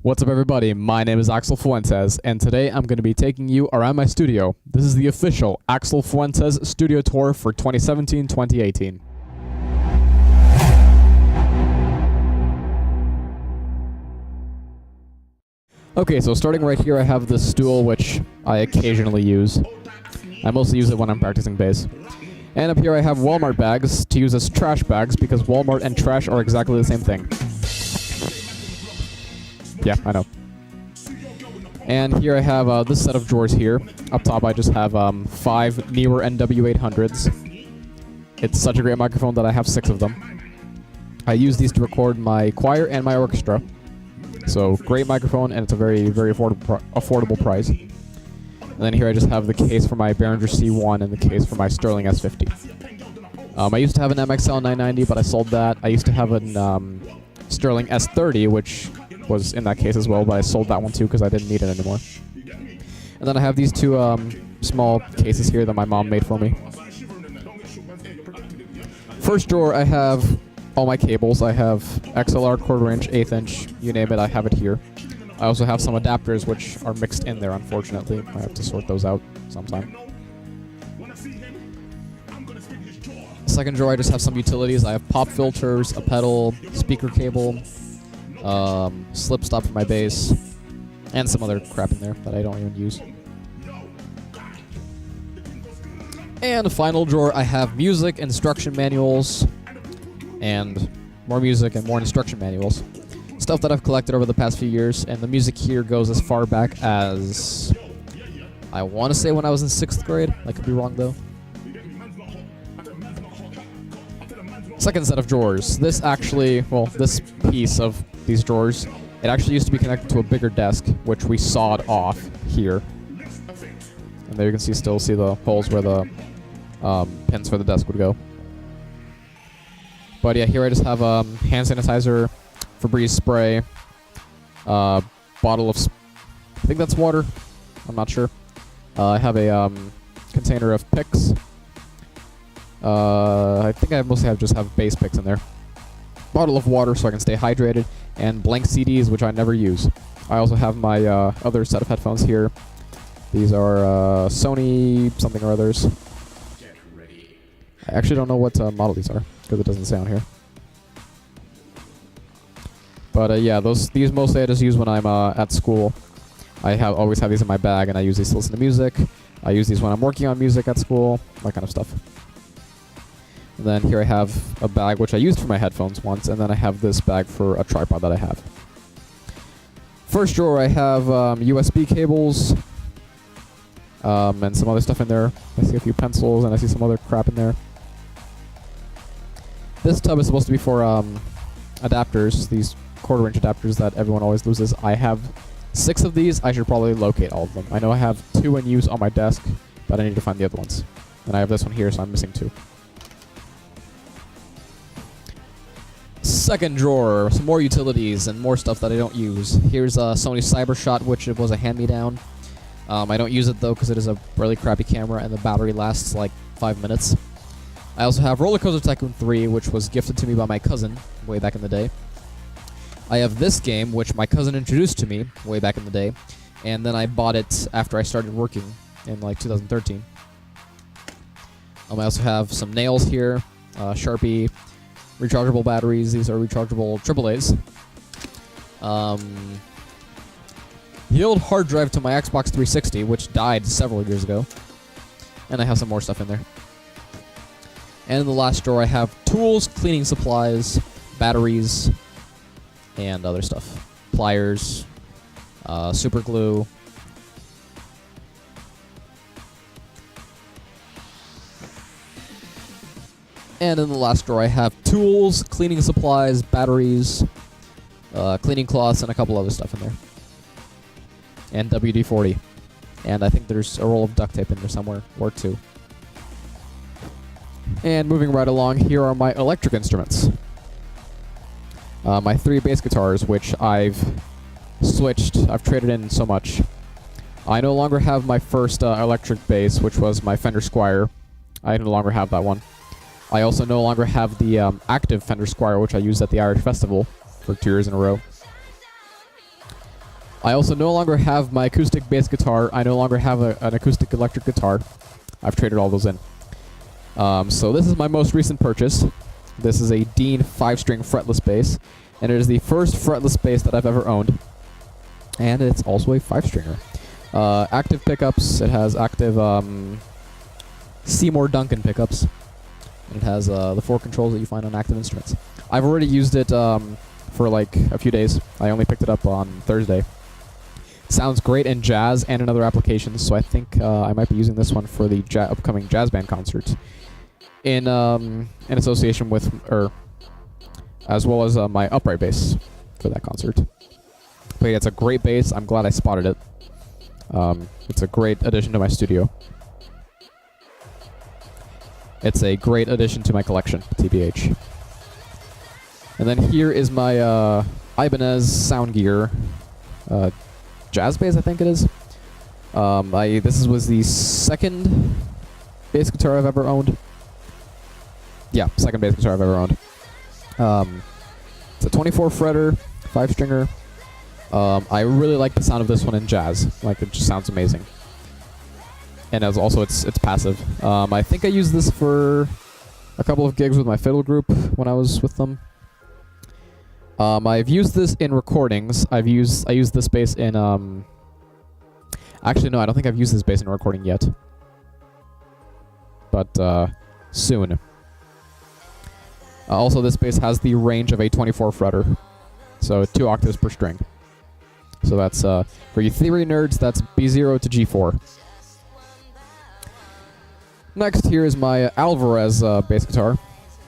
What's up, everybody? My name is Axel Fuentes, and today I'm going to be taking you around my studio. This is the official Axel Fuentes studio tour for 2017-2018. Okay, so starting right here, I have this stool, which I occasionally use. I mostly use it when I'm practicing bass. And up here I have Walmart bags to use as trash bags, because Walmart and trash are exactly the same thing. Yeah, I know. And here I have this set of drawers here. Up top I just have 5 newer NW800s. It's such a great microphone that I have 6 of them. I use these to record my choir and my orchestra. So, great microphone, and it's a very, very affordable price. And then here I just have the case for my Behringer C1 and the case for my Sterling S50. I used to have an MXL 990, but I sold that. I used to have an Sterling S30, which was in that case as well, but I sold that one too because I didn't need it anymore. And then I have these 2 small cases here that my mom made for me. First drawer, I have all my cables. I have XLR, 1/4 inch, 1/8 inch, you name it, I have it here. I also have some adapters which are mixed in there, unfortunately. I have to sort those out sometime. Second drawer, I just have some utilities. I have pop filters, a pedal, speaker cable, slip stop for my bass, and some other crap in there that I don't even use. And the final drawer, I have music, instruction manuals, and more music and more instruction manuals. Stuff that I've collected over the past few years, and the music here goes as far back as, I want to say when I was in 6th grade. I could be wrong though. Second set of drawers. This piece of these drawers, it actually used to be connected to a bigger desk, which we sawed off here. And there you can still see the holes where the pins for the desk would go. But yeah, here I just have hand sanitizer, Febreze spray, bottle of, I think that's water, I'm not sure. I have a container of picks. I think I mostly just have bass picks in there. Bottle of water so I can stay hydrated, and blank CDs, which I never use. I also have my other set of headphones here. These are Sony something or others. I actually don't know what model these are, because it doesn't say on here. But yeah, these mostly I just use when I'm at school. I always have these in my bag, and I use these to listen to music. I use these when I'm working on music at school, that kind of stuff. And then here I have a bag which I used for my headphones once, and then I have this bag for a tripod that I have. First drawer, I have USB cables, and some other stuff in there. I see a few pencils, and I see some other crap in there. This tub is supposed to be for adapters, these 1/4 inch adapters that everyone always loses. I have 6 of these. I should probably locate all of them. I know I have 2 in use on my desk, but I need to find the other ones. And I have this one here, so I'm missing 2. Second drawer, some more utilities and more stuff that I don't use. Here's a Sony CyberShot, which was a hand-me-down. I don't use it though because it is a really crappy camera and the battery lasts like 5 minutes. I also have Roller Coaster Tycoon 3, which was gifted to me by my cousin way back in the day. I have this game, which my cousin introduced to me way back in the day, and then I bought it after I started working in like 2013. I also have some nails here, Sharpie, rechargeable batteries. These are rechargeable AAAs. The old hard drive to my Xbox 360, which died several years ago. And I have some more stuff in there. And in the last drawer, I have tools, cleaning supplies, batteries, and other stuff. Pliers, super glue. And in the last drawer, I have tools, cleaning supplies, batteries, cleaning cloths, and a couple other stuff in there. And WD-40. And I think there's a roll of duct tape in there somewhere, or 2. And moving right along, here are my electric instruments. My 3 bass guitars, which I've switched. I've traded in so much. I no longer have my first electric bass, which was my Fender Squier. I no longer have that one. I also no longer have the active Fender Squier, which I used at the Irish Festival for 2 years in a row. I also no longer have my acoustic bass guitar. I no longer have an acoustic electric guitar. I've traded all those in. So this is my most recent purchase. This is a Dean 5-string fretless bass, and it is the first fretless bass that I've ever owned. And it's also a 5-stringer. Active pickups. It has active Seymour Duncan pickups. And it has the 4 controls that you find on active instruments. I've already used it for like a few days. I only picked it up on Thursday. Sounds great in jazz and in other applications, so I think I might be using this one for the upcoming jazz band concerts in association with, as well as my upright bass for that concert. But yeah, it's a great bass. I'm glad I spotted it. It's a great addition to my studio. It's a great addition to my collection, TBH. And then here is my Ibanez Sound Gear jazz bass, I think it is. This was the second bass guitar I've ever owned. Yeah, second bass guitar I've ever owned. It's a 24 fretter, 5-stringer. I really like the sound of this one in jazz. Like, it just sounds amazing. And as also, it's passive. I think I used this for a couple of gigs with my fiddle group when I was with them. I've used this in recordings. I used this bass in actually no, I don't think I've used this bass in a recording yet. But soon. Also, this bass has the range of a 24 fretter, so 2 octaves per string. So that's for you theory nerds, that's B0 to G4. Next, here is my Alvarez bass guitar.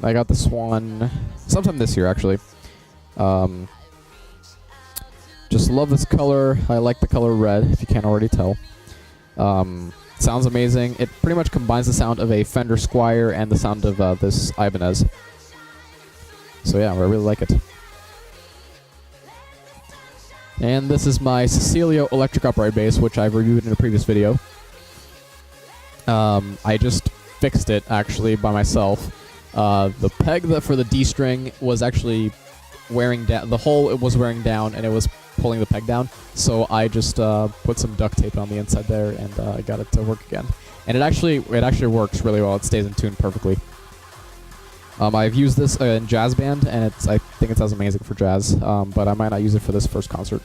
I got this one sometime this year, actually. Just love this color. I like the color red, if you can't already tell. Sounds amazing. It pretty much combines the sound of a Fender Squier and the sound of this Ibanez. So yeah, I really like it. And this is my Cecilio electric upright bass, which I've reviewed in a previous video. I just fixed it, actually, by myself. The peg for the D string was actually wearing down. The hole it was wearing down, and it was pulling the peg down. So I just put some duct tape on the inside there, and I got it to work again. And it actually works really well. It stays in tune perfectly. I've used this in jazz band, and I think it sounds amazing for jazz. But I might not use it for this first concert.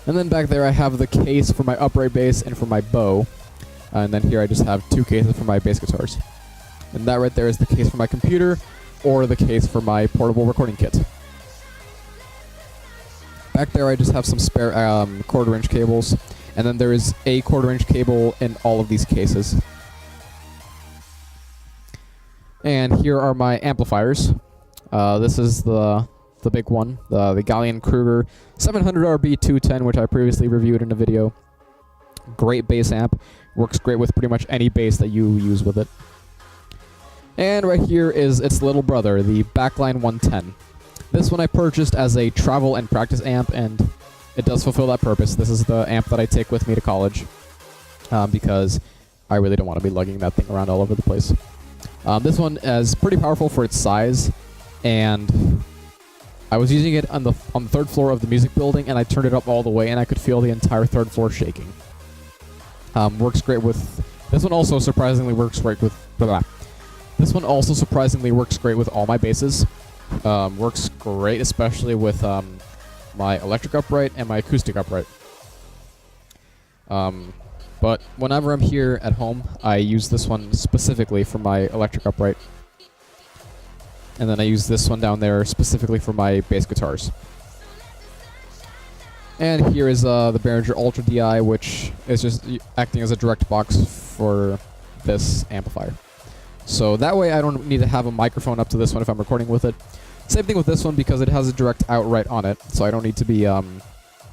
And then back there I have the case for my upright bass and for my bow. And then here I just have 2 cases for my bass guitars. And that right there is the case for my computer, or the case for my portable recording kit. Back there I just have some spare quarter-inch cables. And then there is a quarter-inch cable in all of these cases. And here are my amplifiers. This is the big one, the Gallion Kruger 700RB 210, which I previously reviewed in a video. Great bass amp. Works great with pretty much any bass that you use with it. And right here is its little brother, the Backline 110. This one I purchased as a travel and practice amp, and it does fulfill that purpose. This is the amp that I take with me to college, because I really don't want to be lugging that thing around all over the place. This one is pretty powerful for its size, and I was using it on the 3rd floor of the music building, and I turned it up all the way, and I could feel the entire 3rd floor shaking. Works great with... This one also surprisingly works great with... This one also surprisingly works great with all my basses. Works great, especially with my electric upright and my acoustic upright. But whenever I'm here at home, I use this one specifically for my electric upright. And then I use this one down there specifically for my bass guitars. And here is the Behringer Ultra DI, which is just acting as a direct box for this amplifier. So that way I don't need to have a microphone up to this one if I'm recording with it. Same thing with this one, because it has a direct out right on it, so I don't need to be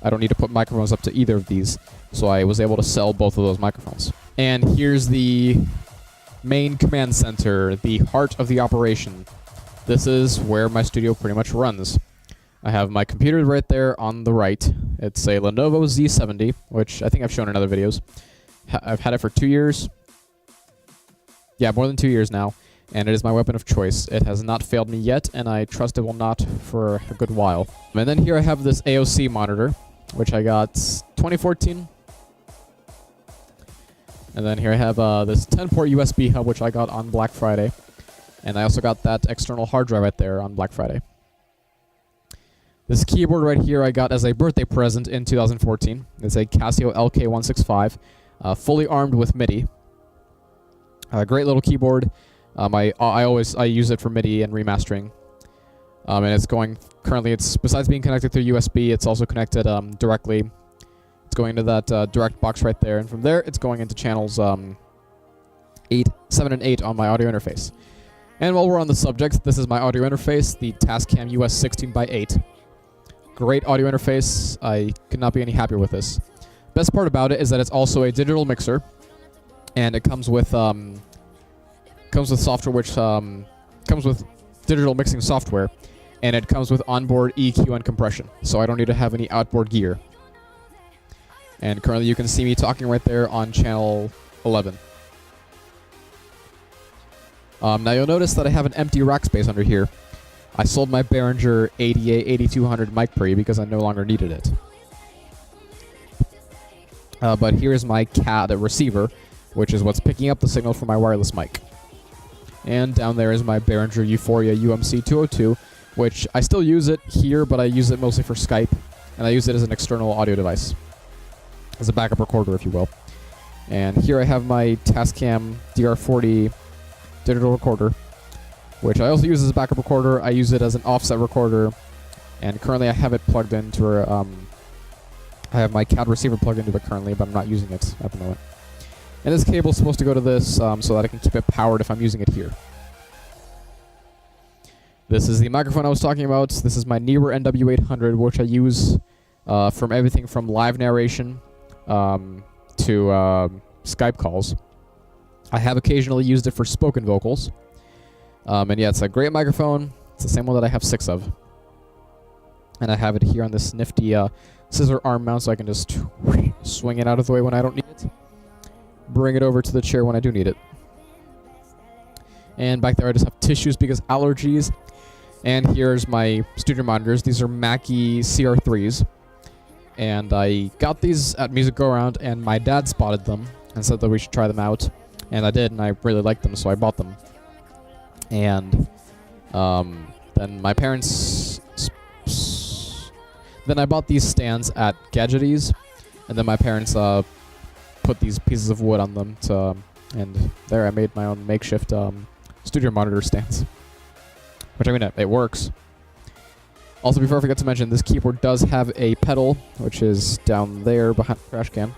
I don't need to put microphones up to either of these. So I was able to sell both of those microphones. And here's the main command center, the heart of the operation. This is where my studio pretty much runs. I have my computer right there on the right. It's a Lenovo Z70, which I think I've shown in other videos. I've had it for 2 years. Yeah, more than 2 years now. and it is my weapon of choice. It has not failed me yet, and I trust it will not for a good while. And then here I have this AOC monitor, which I got 2014. And then here I have this 10-port USB hub, which I got on Black Friday. And I also got that external hard drive right there on Black Friday. This keyboard right here I got as a birthday present in 2014. It's a Casio LK165, fully armed with MIDI. Great little keyboard. I use it for MIDI and remastering. And it's currently, besides being connected through USB, it's also connected directly. It's going into that direct box right there, and from there, it's going into channels 7 and 8 on my audio interface. And while we're on the subject, this is my audio interface, the Tascam US 16x8. Great audio interface. I could not be any happier with this. Best part about it is that it's also a digital mixer, and it comes with software which comes with digital mixing software, and it comes with onboard EQ and compression, so I don't need to have any outboard gear. And currently you can see me talking right there on channel 11. Now you'll notice that I have an empty rack space under here. I sold my Behringer 8200 mic pre because I no longer needed it. But here's my CAD receiver, which is what's picking up the signal from my wireless mic. And down there is my Behringer Euphoria UMC 202, which I still use it here, but I use it mostly for Skype, and I use it as an external audio device. As a backup recorder, if you will. And here I have my Tascam DR40 digital recorder, which I also use as a backup recorder. I use it as an offset recorder, and currently I have it plugged into I have my CAD receiver plugged into it currently, but I'm not using it at the moment. And this cable is supposed to go to this so that I can keep it powered if I'm using it here. This is the microphone I was talking about. This is my Neewer NW800, which I use from everything from live narration to Skype calls. I have occasionally used it for spoken vocals. And yeah, it's a great microphone. It's the same one that I have 6 of. And I have it here on this nifty scissor arm mount, so I can just swing it out of the way when I don't need it. Bring it over to the chair when I do need it. And back there I just have tissues because allergies. And here's my studio monitors. These are Mackie CR3s. And I got these at Music Go Around, and my dad spotted them and said that we should try them out. And I did, and I really liked them, so I bought them. And then my parents... Then I bought these stands at Gadgeties, and then my parents put these pieces of wood on them, and there I made my own makeshift studio monitor stands. Which, I mean, it works. Also, before I forget to mention, this keyboard does have a pedal, which is down there behind the trash can.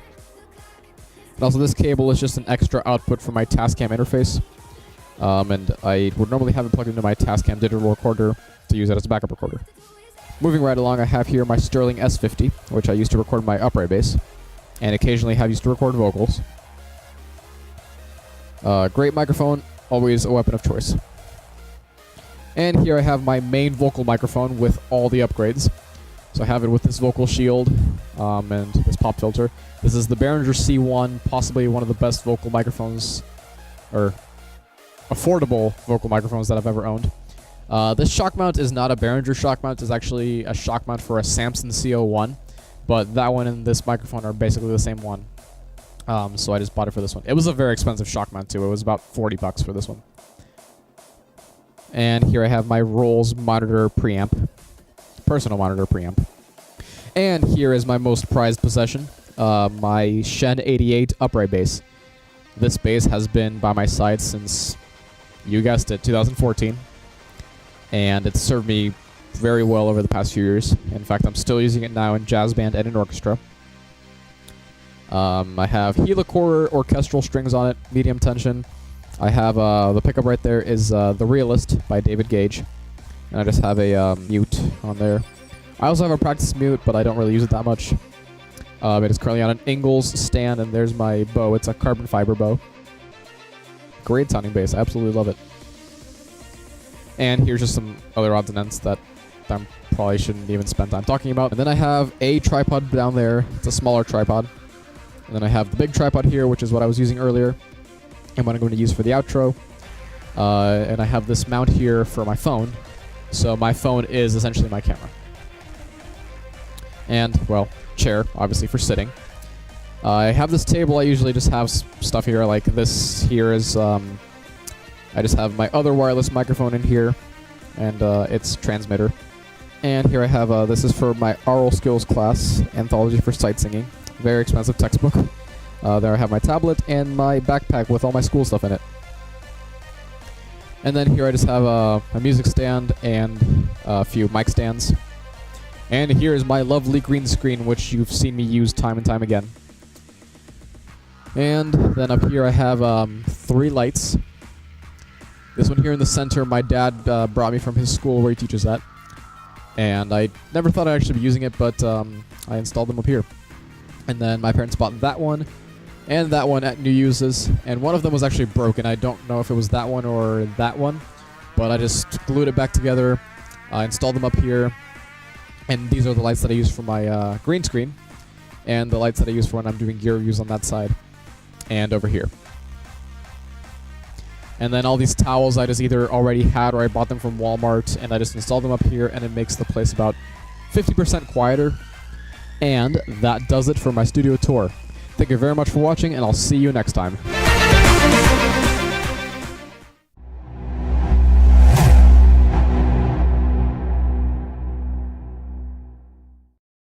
And also, this cable is just an extra output for my Tascam interface. And I would normally have it plugged into my Tascam digital recorder to use it as a backup recorder. Moving right along, I have here my Sterling S50, which I used to record my upright bass, and occasionally have used to record vocals. Great microphone, always a weapon of choice. And here I have my main vocal microphone with all the upgrades. So I have it with this vocal shield and this pop filter. This is the Behringer C1, possibly one of the best vocal microphones, or affordable vocal microphones that I've ever owned. This shock mount is not a Behringer shock mount. It's actually a shock mount for a Samson CO1. But that one and this microphone are basically the same one. So I just bought it for this one. It was a very expensive shock mount too. It was about $40 for this one. And here I have my Rolls monitor preamp. Personal monitor preamp. And here is my most prized possession. My Shen 88 upright bass. This bass has been by my side since, you guessed it, 2014. And it's served me very well over the past few years. In fact, I'm still using it now in jazz band and in orchestra. I have helicore orchestral strings on it, medium tension. I have the pickup right there is The Realist by David Gage. And I just have a mute on there. I also have a practice mute, but I don't really use it that much. It is currently on an Ingalls stand, and there's my bow. It's a carbon fiber bow. Great sounding bass. I absolutely love it. And here's just some other odds and ends that I probably shouldn't even spend time talking about. And then I have a tripod down there. It's a smaller tripod. And then I have the big tripod here, which is what I was using earlier and what I'm going to use for the outro. And I have this mount here for my phone. So my phone is essentially my camera. And, well, chair, obviously, for sitting. I have this table. I usually just have stuff here. Like this here is, I just have my other wireless microphone in here. And its transmitter. And here I have, this is for my oral skills class, Anthology for Sight Singing. Very expensive textbook. There I have my tablet and my backpack with all my school stuff in it. And then here I just have a music stand and a few mic stands. And here is my lovely green screen, which you've seen me use time and time again. And then up here I have 3 lights. This one here in the center, my dad brought me from his school where he teaches that. And I never thought I'd actually be using it, but I installed them up here. And then my parents bought that one and that one at New Uses. And one of them was actually broken. I don't know if it was that one or that one, but I just glued it back together. I installed them up here. And these are the lights that I use for my green screen. And the lights that I use for when I'm doing gear reviews on that side. And over here. And then all these towels I just either already had or I bought them from Walmart, and I just installed them up here, and it makes the place about 50% quieter. And that does it for my studio tour. Thank you very much for watching, and I'll see you next time.